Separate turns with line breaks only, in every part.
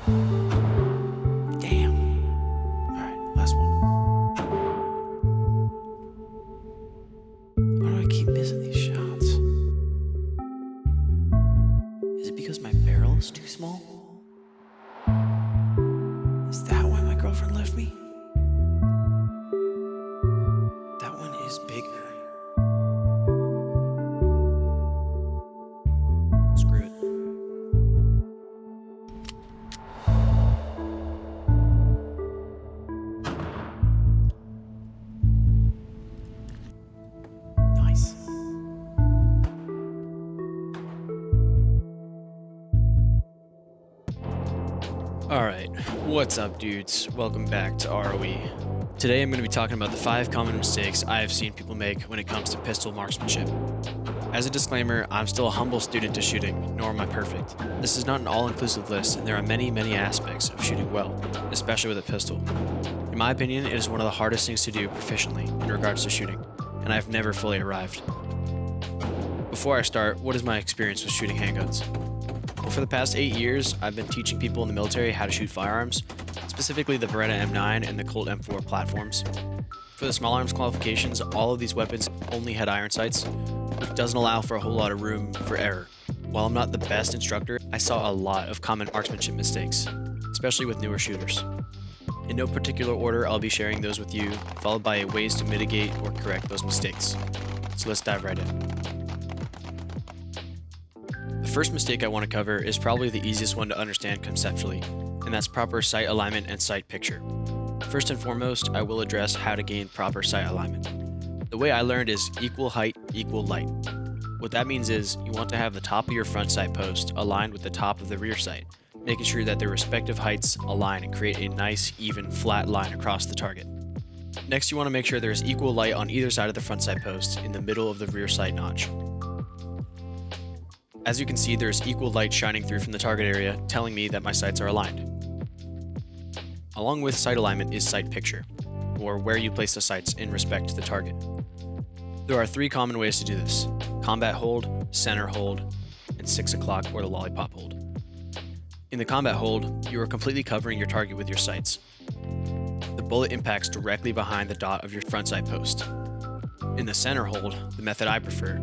Damn. Alright, last one. Why do I keep missing these shots? Is it because my barrel is too small? Is that why my girlfriend left me? That one is bigger. Screw it. Nice. Alright, what's up dudes? Welcome back to ROE. Today I'm going to be talking about the 5 common mistakes I have seen people make when it comes to pistol marksmanship. As a disclaimer, I'm still a humble student to shooting, nor am I perfect. This is not an all-inclusive list, and there are many aspects of shooting well, especially with a pistol. In my opinion, it is one of the hardest things to do proficiently in regards to shooting, and I've never fully arrived. Before I start, what is my experience with shooting handguns? Well, for the past 8 years, I've been teaching people in the military how to shoot firearms, specifically the Beretta M9 and the Colt M4 platforms. For the small arms qualifications, all of these weapons only had iron sights, which doesn't allow for a whole lot of room for error. While I'm not the best instructor, I saw a lot of common marksmanship mistakes, especially with newer shooters. In no particular order, I'll be sharing those with you, followed by ways to mitigate or correct those mistakes. So let's dive right in. The first mistake I want to cover is probably the easiest one to understand conceptually, and that's proper sight alignment and sight picture. First and foremost, I will address how to gain proper sight alignment. The way I learned is equal height, equal light. What that means is you want to have the top of your front sight post aligned with the top of the rear sight, making sure that their respective heights align and create a nice, even, flat line across the target. Next, you want to make sure there is equal light on either side of the front sight post in the middle of the rear sight notch. As you can see, there is equal light shining through from the target area, telling me that my sights are aligned. Along with sight alignment is sight picture, or where you place the sights in respect to the target. There are 3 common ways to do this: combat hold, center hold, and 6 o'clock or the lollipop hold. In the combat hold, you are completely covering your target with your sights. The bullet impacts directly behind the dot of your front sight post. In the center hold, the method I prefer,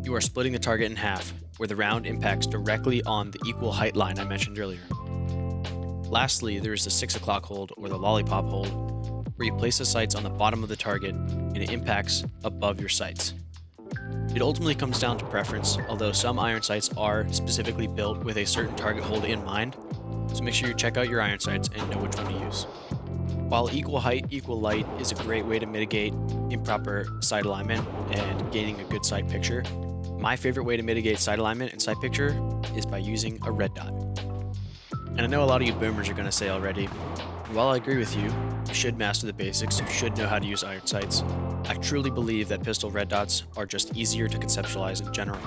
you are splitting the target in half, where the round impacts directly on the equal height line I mentioned earlier. Lastly, there is the 6 o'clock hold or the lollipop hold, where you place the sights on the bottom of the target and it impacts above your sights. It ultimately comes down to preference, although some iron sights are specifically built with a certain target hold in mind, so make sure you check out your iron sights and know which one to use. While equal height, equal light is a great way to mitigate improper sight alignment and gaining a good sight picture, my favorite way to mitigate sight alignment and sight picture is by using a red dot. And I know a lot of you boomers are going to say already, while I agree with you, you should master the basics, you should know how to use iron sights. I truly believe that pistol red dots are just easier to conceptualize in general.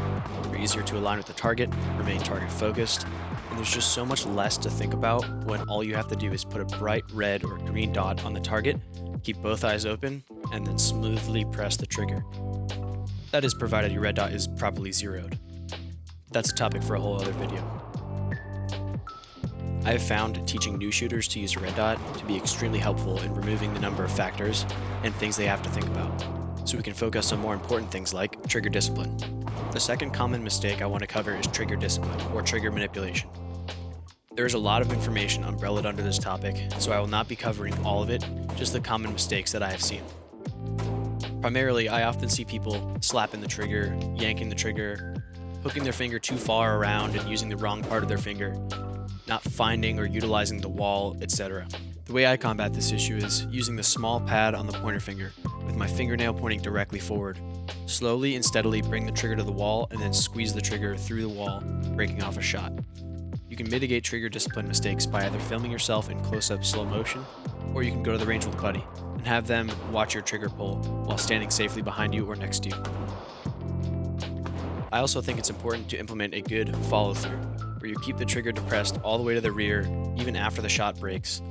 They're easier to align with the target, remain target focused, and there's just so much less to think about when all you have to do is put a bright red or green dot on the target, keep both eyes open, and then smoothly press the trigger. That is provided your red dot is properly zeroed. That's a topic for a whole other video. I have found teaching new shooters to use a red dot to be extremely helpful in removing the number of factors and things they have to think about, so we can focus on more important things like trigger discipline. The second common mistake I want to cover is trigger discipline, or trigger manipulation. There is a lot of information umbrellaed under this topic, so I will not be covering all of it, just the common mistakes that I have seen. Primarily, I often see people slapping the trigger, yanking the trigger, hooking their finger too far around and using the wrong part of their finger, not finding or utilizing the wall, etc. The way I combat this issue is using the small pad on the pointer finger, with my fingernail pointing directly forward. Slowly and steadily bring the trigger to the wall and then squeeze the trigger through the wall, breaking off a shot. You can mitigate trigger discipline mistakes by either filming yourself in close-up slow motion, or you can go to the range with a buddy and have them watch your trigger pull while standing safely behind you or next to you. I also think it's important to implement a good follow-through, where you keep the trigger depressed all the way to the rear even after the shot breaks,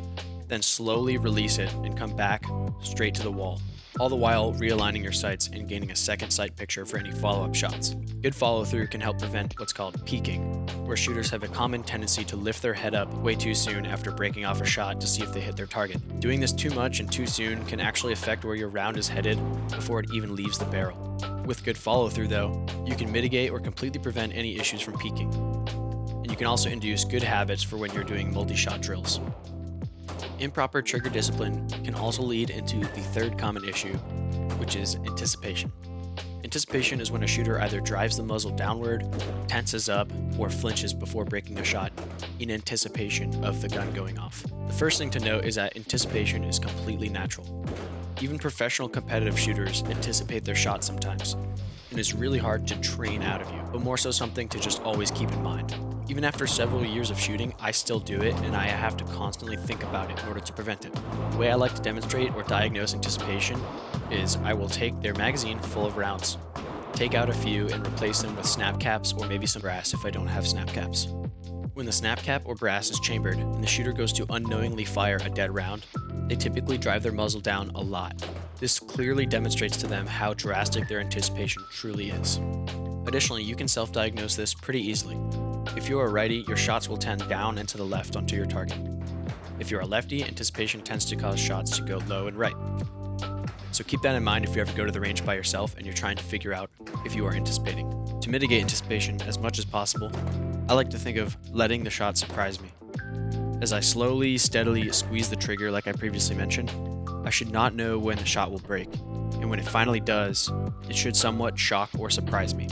then slowly release it and come back straight to the wall, all the while realigning your sights and gaining a second sight picture for any follow-up shots. Good follow-through can help prevent what's called peeking, where shooters have a common tendency to lift their head up way too soon after breaking off a shot to see if they hit their target. Doing this too much and too soon can actually affect where your round is headed before it even leaves the barrel. With good follow-through though, you can mitigate or completely prevent any issues from peeking. And you can also induce good habits for when you're doing multi-shot drills. Improper trigger discipline can also lead into the third common issue, which is anticipation. Anticipation is when a shooter either drives the muzzle downward, tenses up, or flinches before breaking a shot in anticipation of the gun going off. The first thing to note is that anticipation is completely natural. Even professional competitive shooters anticipate their shot sometimes, and it's really hard to train out of you, but more so something to just always keep in mind. Even after several years of shooting, I still do it, and I have to constantly think about it in order to prevent it. The way I like to demonstrate or diagnose anticipation is I will take their magazine full of rounds, take out a few and replace them with snap caps or maybe some brass if I don't have snap caps. When the snap cap or brass is chambered and the shooter goes to unknowingly fire a dead round, they typically drive their muzzle down a lot. This clearly demonstrates to them how drastic their anticipation truly is. Additionally, you can self-diagnose this pretty easily. If you're a righty, your shots will tend down and to the left onto your target. If you're a lefty, anticipation tends to cause shots to go low and right. So keep that in mind if you ever go to the range by yourself and you're trying to figure out if you are anticipating. To mitigate anticipation as much as possible, I like to think of letting the shot surprise me. As I slowly, steadily squeeze the trigger like I previously mentioned, I should not know when the shot will break, and when it finally does, it should somewhat shock or surprise me.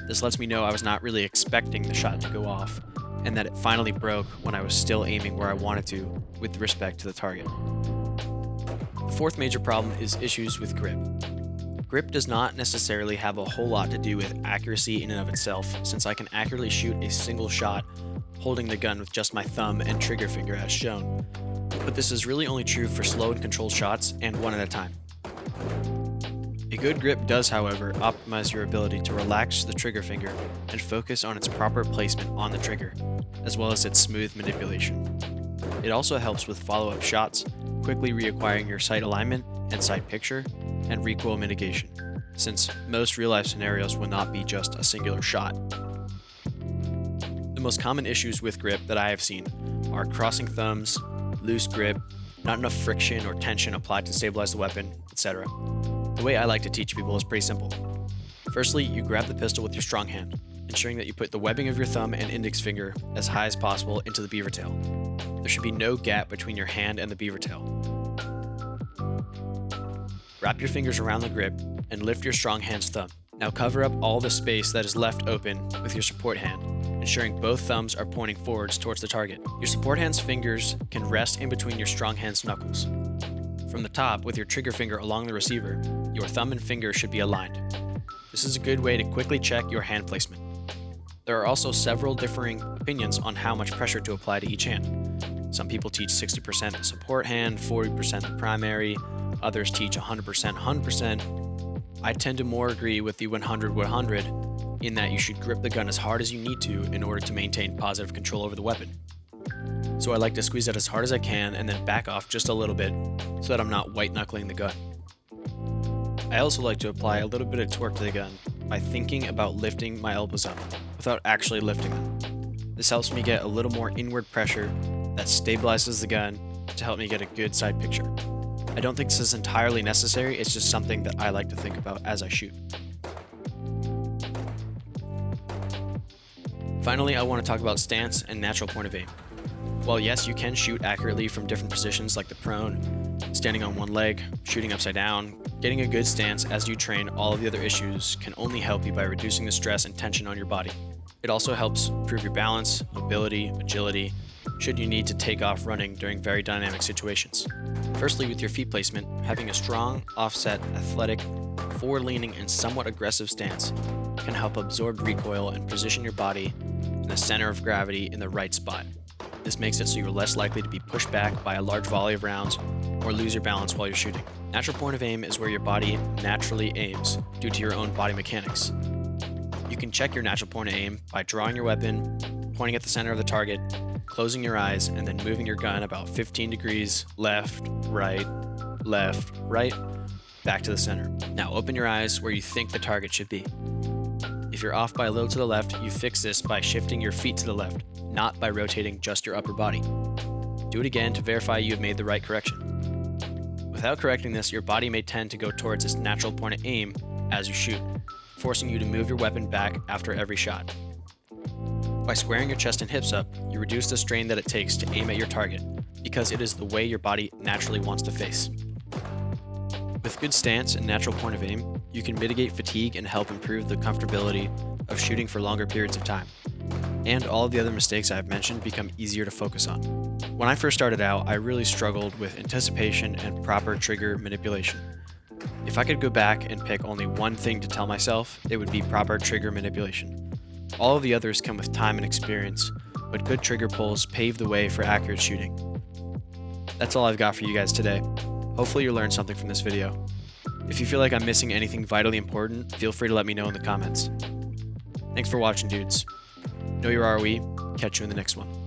This lets me know I was not really expecting the shot to go off, and that it finally broke when I was still aiming where I wanted to with respect to the target. The fourth major problem is issues with grip. Grip does not necessarily have a whole lot to do with accuracy in and of itself, since I can accurately shoot a single shot holding the gun with just my thumb and trigger finger as shown. But this is really only true for slow and controlled shots and one at a time. A good grip does, however, optimize your ability to relax the trigger finger and focus on its proper placement on the trigger, as well as its smooth manipulation. It also helps with follow-up shots, quickly reacquiring your sight alignment and sight picture, and recoil mitigation, since most real-life scenarios will not be just a singular shot. The most common issues with grip that I have seen are crossing thumbs, loose grip, not enough friction or tension applied to stabilize the weapon, etc. The way I like to teach people is pretty simple. Firstly, you grab the pistol with your strong hand, ensuring that you put the webbing of your thumb and index finger as high as possible into the beaver tail. There should be no gap between your hand and the beaver tail. Wrap your fingers around the grip and lift your strong hand's thumb. Now cover up all the space that is left open with your support hand, ensuring both thumbs are pointing forwards towards the target. Your support hand's fingers can rest in between your strong hand's knuckles. From the top, with your trigger finger along the receiver, your thumb and finger should be aligned. This is a good way to quickly check your hand placement. There are also several differing opinions on how much pressure to apply to each hand. Some people teach 60% the support hand, 40% the primary, others teach 100%. I tend to more agree with the 100-100 in that you should grip the gun as hard as you need to in order to maintain positive control over the weapon. So I like to squeeze it as hard as I can and then back off just a little bit so that I'm not white-knuckling the gun. I also like to apply a little bit of torque to the gun by thinking about lifting my elbows up without actually lifting them. This helps me get a little more inward pressure that stabilizes the gun to help me get a good side picture. I don't think this is entirely necessary, it's just something that I like to think about as I shoot. Finally, I want to talk about stance and natural point of aim. While yes, you can shoot accurately from different positions like the prone, standing on one leg, shooting upside down, getting a good stance as you train all of the other issues can only help you by reducing the stress and tension on your body. It also helps improve your balance, mobility, agility, should you need to take off running during very dynamic situations. Firstly, with your feet placement, having a strong, offset, athletic, forward-leaning, and somewhat aggressive stance can help absorb recoil and position your body in the center of gravity in the right spot. This makes it so you're less likely to be pushed back by a large volley of rounds or lose your balance while you're shooting. Natural point of aim is where your body naturally aims due to your own body mechanics. You can check your natural point of aim by drawing your weapon, pointing at the center of the target, closing your eyes, and then moving your gun about 15 degrees left, right, back to the center. Now open your eyes where you think the target should be. If you're off by a little to the left, you fix this by shifting your feet to the left, not by rotating just your upper body. Do it again to verify you have made the right correction. Without correcting this, your body may tend to go towards its natural point of aim as you shoot, forcing you to move your weapon back after every shot. By squaring your chest and hips up, you reduce the strain that it takes to aim at your target, because it is the way your body naturally wants to face. With good stance and natural point of aim, you can mitigate fatigue and help improve the comfortability of shooting for longer periods of time. And all of the other mistakes I have mentioned become easier to focus on. When I first started out, I really struggled with anticipation and proper trigger manipulation. If I could go back and pick only one thing to tell myself, it would be proper trigger manipulation. All of the others come with time and experience, but good trigger pulls pave the way for accurate shooting. That's all I've got for you guys today. Hopefully you learned something from this video. If you feel like I'm missing anything vitally important, feel free to let me know in the comments. Thanks for watching, dudes. Know your ROE. Catch you in the next one.